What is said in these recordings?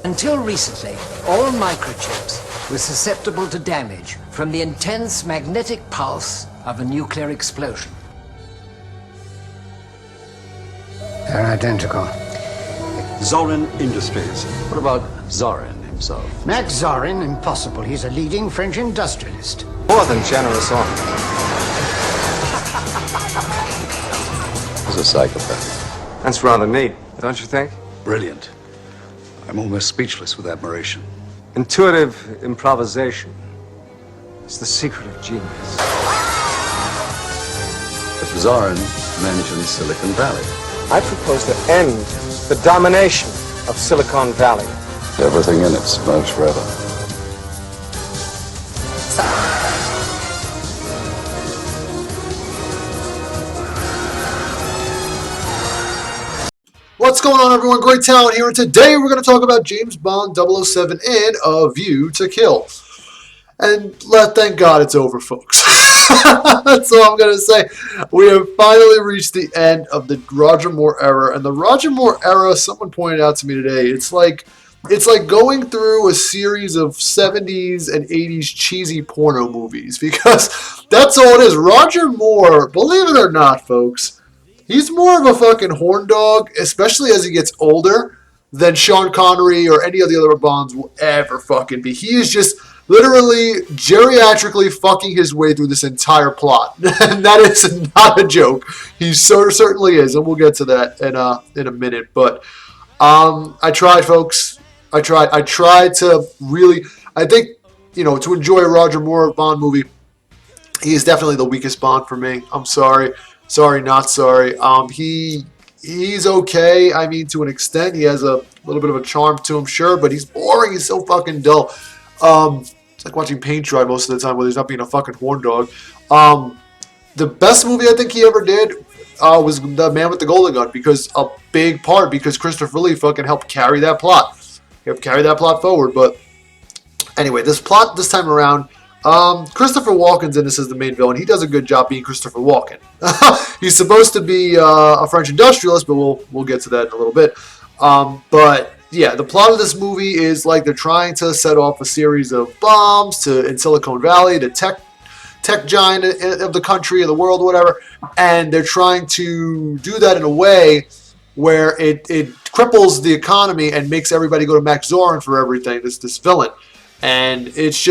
Until recently, all microchips were susceptible to damage from the intense magnetic pulse of a nuclear explosion. They're identical. Zorin Industries. What about Zorin himself? Max Zorin, impossible. He's a leading French industrialist. More than generous offer. He's a psychopath. That's rather neat, don't you think? Brilliant. I'm almost speechless with admiration. Intuitive improvisation. It's the secret of genius. If Zorin mentions Silicon Valley. I propose to end the domination of Silicon Valley. Everything in it smokes forever. What's going on, everyone? Great Talon here, and today we're going to talk about James Bond 007 and A View to Kill. And thank God it's over, folks. That's all I'm going to say. We have finally reached the end of the Roger Moore era. And the Roger Moore era, someone pointed out to me today, it's like going through a series of 70s and 80s cheesy porno movies. Because that's all it is. Roger Moore, believe it or not, folks, he's more of a fucking horn dog, especially as he gets older, than Sean Connery or any of the other Bonds will ever fucking be. He is just literally geriatrically fucking his way through this entire plot. And that is not a joke. He certainly is, and we'll get to that in a minute. But I tried, folks. I tried to really, I think, to enjoy a Roger Moore Bond movie, he is definitely the weakest Bond for me. I'm sorry. Sorry, not sorry. He's okay. I mean, to an extent, he has a little bit of a charm to him, sure, but he's boring. He's so fucking dull. It's like watching paint dry most of the time, where he's not being a fucking horn dog. The best movie I think he ever did was The Man with the Golden Gun, because Christopher Lee fucking helped carry that plot. He helped carry that plot forward. But anyway, this plot this time around, Christopher Walken's in this as the main villain. He does a good job being Christopher Walken. He's supposed to be a French industrialist, but we'll get to that in a little bit. But yeah, the plot of this movie is like they're trying to set off a series of bombs in Silicon Valley, the tech giant of the country, of the world, whatever, and they're trying to do that in a way where it cripples the economy and makes everybody go to Max Zorin for everything. This villain. And it's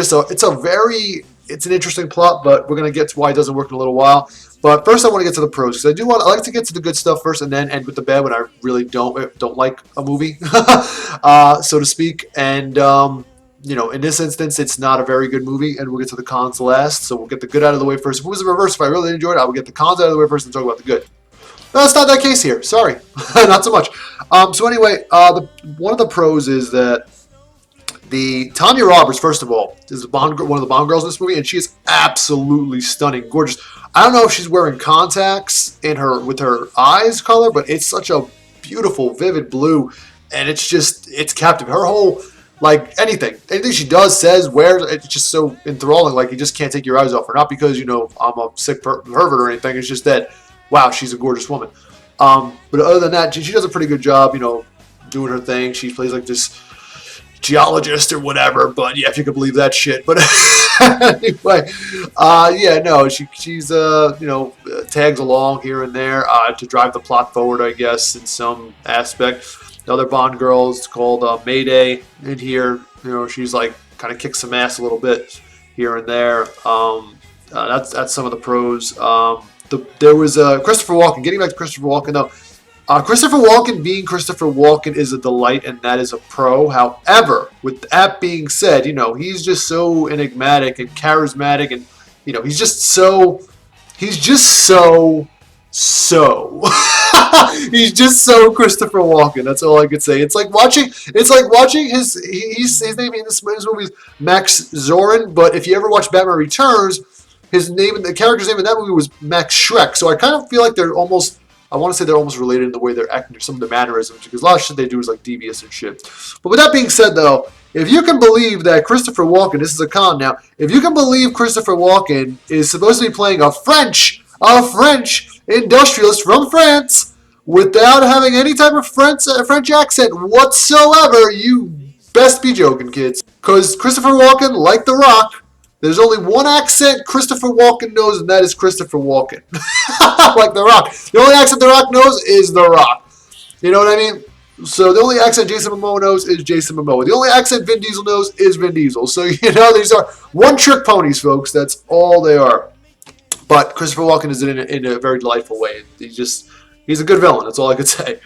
an interesting plot, but we're going to get to why it doesn't work in a little while. But first I want to get to the pros, because I like to get to the good stuff first and then end with the bad when I really don't like a movie, so to speak. And, in this instance, it's not a very good movie, and we'll get to the cons last. So we'll get the good out of the way first. If it was the reverse, if I really enjoyed it, I would get the cons out of the way first and talk about the good. No, that's not that case here. Sorry. Not so much. So anyway, one of the pros is that Tanya Roberts, first of all, is one of the Bond girls in this movie, and she is absolutely stunning, gorgeous. I don't know if she's wearing contacts with her eyes color, but it's such a beautiful, vivid blue, and it's captive. Her whole, anything she does, says, wears, it's just so enthralling. Like, you just can't take your eyes off her. Not because I'm a sick pervert or anything. It's just that, wow, she's a gorgeous woman. But other than that, she does a pretty good job, doing her thing. She plays like this geologist or whatever, but yeah, if you could believe that shit. But anyway, she's tags along here and there to drive the plot forward, I guess, in some aspect. The other Bond girl is called Mayday in here. She's like kind of kicks some ass a little bit here and there. That's some of the pros. There was Christopher Walken. Getting back to Christopher Walken, though. Christopher Walken being Christopher Walken is a delight, and that is a pro. However, with that being said, he's just so enigmatic and charismatic, and he's just so he's just so Christopher Walken. That's all I could say. It's like watching his name in this movie is Max Zorin, but if you ever watch Batman Returns, the character's name in that movie was Max Shrek. So I kind of feel like they're almost related in the way they're acting, some of their mannerisms, because a lot of shit they do is like devious and shit. But with that being said, though, if you can believe that Christopher Walken, this is a con now, if you can believe Christopher Walken is supposed to be playing a French industrialist from France without having any type of French accent whatsoever, you best be joking, kids. Because Christopher Walken, like The Rock, there's only one accent Christopher Walken knows, and that is Christopher Walken. Like The Rock. The only accent The Rock knows is The Rock. You know what I mean? So the only accent Jason Momoa knows is Jason Momoa. The only accent Vin Diesel knows is Vin Diesel. So, you know, these are one-trick ponies, folks. That's all they are. But Christopher Walken is in a very delightful way. He's a good villain. That's all I could say.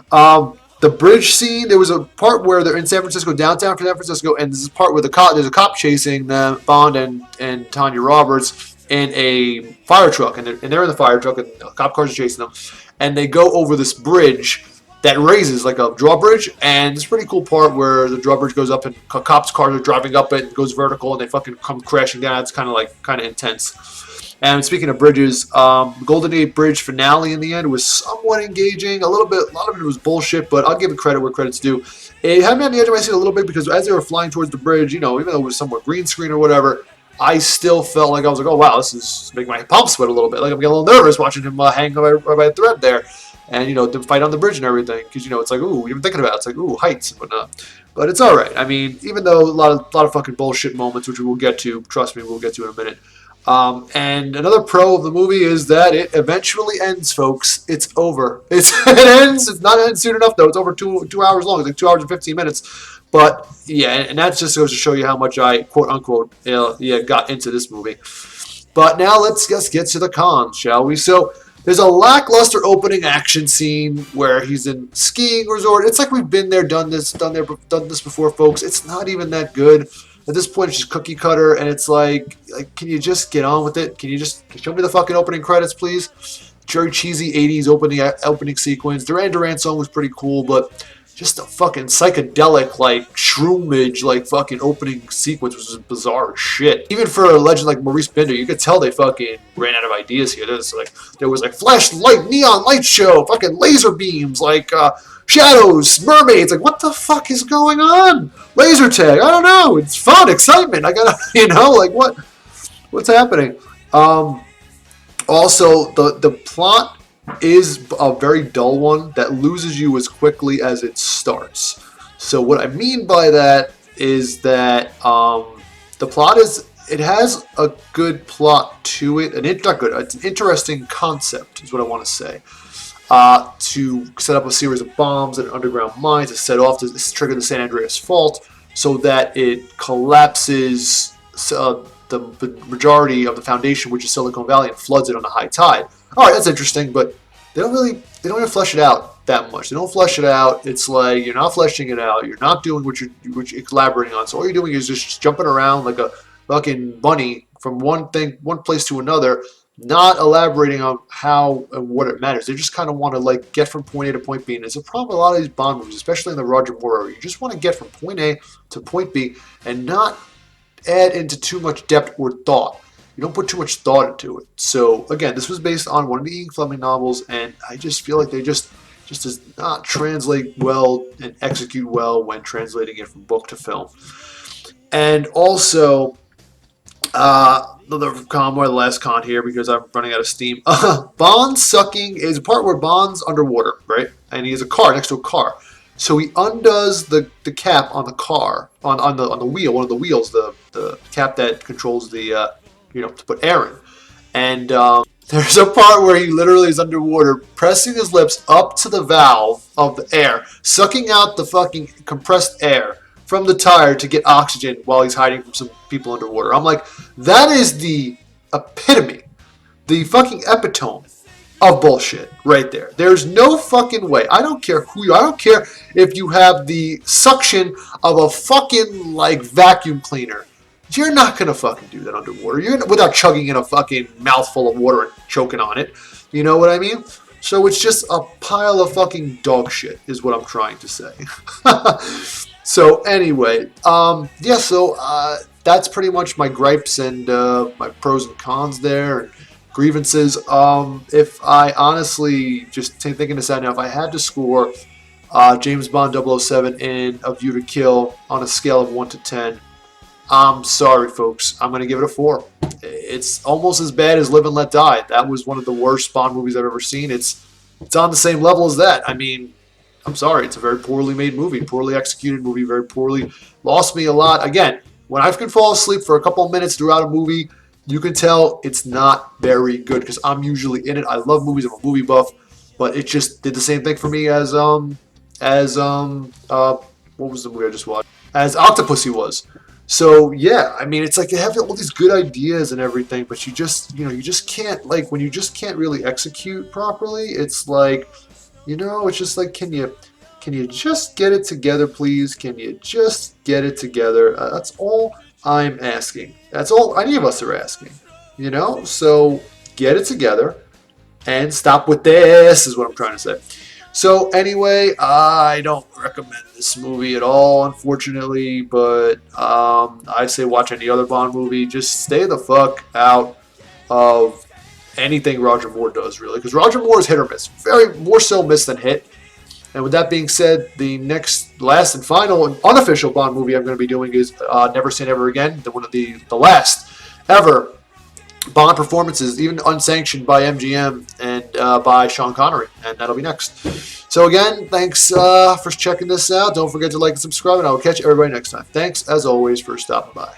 The bridge scene, there was a part where they're in San Francisco, downtown San Francisco, and this is a part where there's a cop chasing them, Bond and Tanya Roberts in a fire truck. And they're in the fire truck, and the cop cars are chasing them. And they go over this bridge that raises, like a drawbridge, and it's a pretty cool part where the drawbridge goes up and cops' cars are driving up it and goes vertical and they fucking come crashing down. It's kind of intense. And speaking of bridges, Golden Gate Bridge finale in the end was somewhat engaging. A lot of it was bullshit, but I'll give it credit where credit's due. It had me on the edge of my seat a little bit because as they were flying towards the bridge, you know, even though it was somewhat green screen or whatever, I still felt like I was like, oh wow, this is making my palms sweat a little bit. Like I'm getting a little nervous watching him hang by a thread there. And, you know, the fight on the bridge and everything. Because, you know, it's like, ooh, you're thinking about it. It's like, ooh, heights and whatnot. But it's all right. I mean, even though a lot of fucking bullshit moments, which we will get to. Trust me, we'll get to in a minute. And another pro of the movie is that it eventually ends, folks. It's over. It ends. It's not ended soon enough, though. It's over 2 hours long. It's like 2 hours and 15 minutes. But, yeah, and that just goes to show you how much I, quote-unquote, got into this movie. But now let's just get to the cons, shall we? So there's a lackluster opening action scene where he's in skiing resort. It's like we've been there, done this before, folks. It's not even that good. At this point, it's just cookie cutter, and it's like, can you just get on with it? Can you just show me the fucking opening credits, please? Very cheesy 80s opening sequence. Duran Duran song was pretty cool, but just a fucking psychedelic, like, shroomage, like, fucking opening sequence was just bizarre as shit. Even for a legend like Maurice Binder, you could tell they fucking ran out of ideas here. There was flashlight, neon light show, fucking laser beams, like, shadows, mermaids. Like, what the fuck is going on? Laser tag, I don't know. It's fun, excitement. I gotta, you know, like, what's happening? Also, the plot is a very dull one that loses you as quickly as it starts. So what I mean by that is that the plot it has a good plot to it, and it's not good. It's an interesting concept, is what I want to say. To set up a series of bombs and underground mines to set off to trigger the San Andreas Fault, so that it collapses the majority of the foundation, which is Silicon Valley, and floods it on a high tide. All right, that's interesting, but they don't even flesh it out that much. They don't flesh it out. It's like you're not fleshing it out. You're not doing what you're collaborating on. So all you're doing is just jumping around like a fucking bunny from one place to another, not elaborating on how and what it matters. They just kind of want to like get from point A to point B. And there's a problem with a lot of these Bond movies, especially in the Roger Moore era. You just want to get from point A to point B and not add into too much depth or thought. You don't put too much thought into it. So again, this was based on one of the Ian Fleming novels, and I just feel like they just does not translate well and execute well when translating it from book to film. And also, the last con here, because I'm running out of steam. Bond sucking is a part where Bond's underwater, right? And he has a car next to a car. So he undoes the cap on the car, on the wheel, one of the wheels, the cap that controls the to put air in. And there's a part where he literally is underwater, pressing his lips up to the valve of the air, sucking out the fucking compressed air from the tire to get oxygen while he's hiding from some people underwater. I'm like, that is the epitome, the fucking epitome of bullshit right there. There's no fucking way. I don't care who you are. I don't care if you have the suction of a fucking like vacuum cleaner. You're not gonna fucking do that underwater. Without chugging in a fucking mouthful of water and choking on it. You know what I mean? So it's just a pile of fucking dog shit is what I'm trying to say. So anyway, that's pretty much my gripes and my pros and cons there, and grievances. If I honestly, just thinking this out now, if I had to score James Bond 007 in A View to Kill on a scale of 1 to 10, I'm sorry, folks. I'm going to give it a 4. It's almost as bad as Live and Let Die. That was one of the worst Bond movies I've ever seen. It's on the same level as that. I mean, I'm sorry, it's a very poorly made movie, poorly executed movie, very poorly, lost me a lot. Again, when I can fall asleep for a couple of minutes throughout a movie, you can tell it's not very good because I'm usually in it. I love movies, I'm a movie buff, but it just did the same thing for me as what was the movie I just watched? As Octopussy was. So yeah, I mean, it's like you have all these good ideas and everything, but you just can't, like, when you just can't really execute properly, it's like, it's just like, can you just get it together, please? Can you just get it together? That's all I'm asking. That's all any of us are asking, So get it together and stop with this is what I'm trying to say. So anyway, I don't recommend this movie at all, unfortunately, but I'd say watch any other Bond movie. Just stay the fuck out of anything Roger Moore does, really, because Roger Moore is hit or miss. Very more so miss than hit. And with that being said, the last and final and unofficial Bond movie I'm going to be doing is Never Say Never Again, one of the last ever Bond performances, even unsanctioned by MGM and by Sean Connery, and that'll be next. So again, thanks for checking this out. Don't forget to like and subscribe, and I will catch everybody next time. Thanks, as always, for stopping by.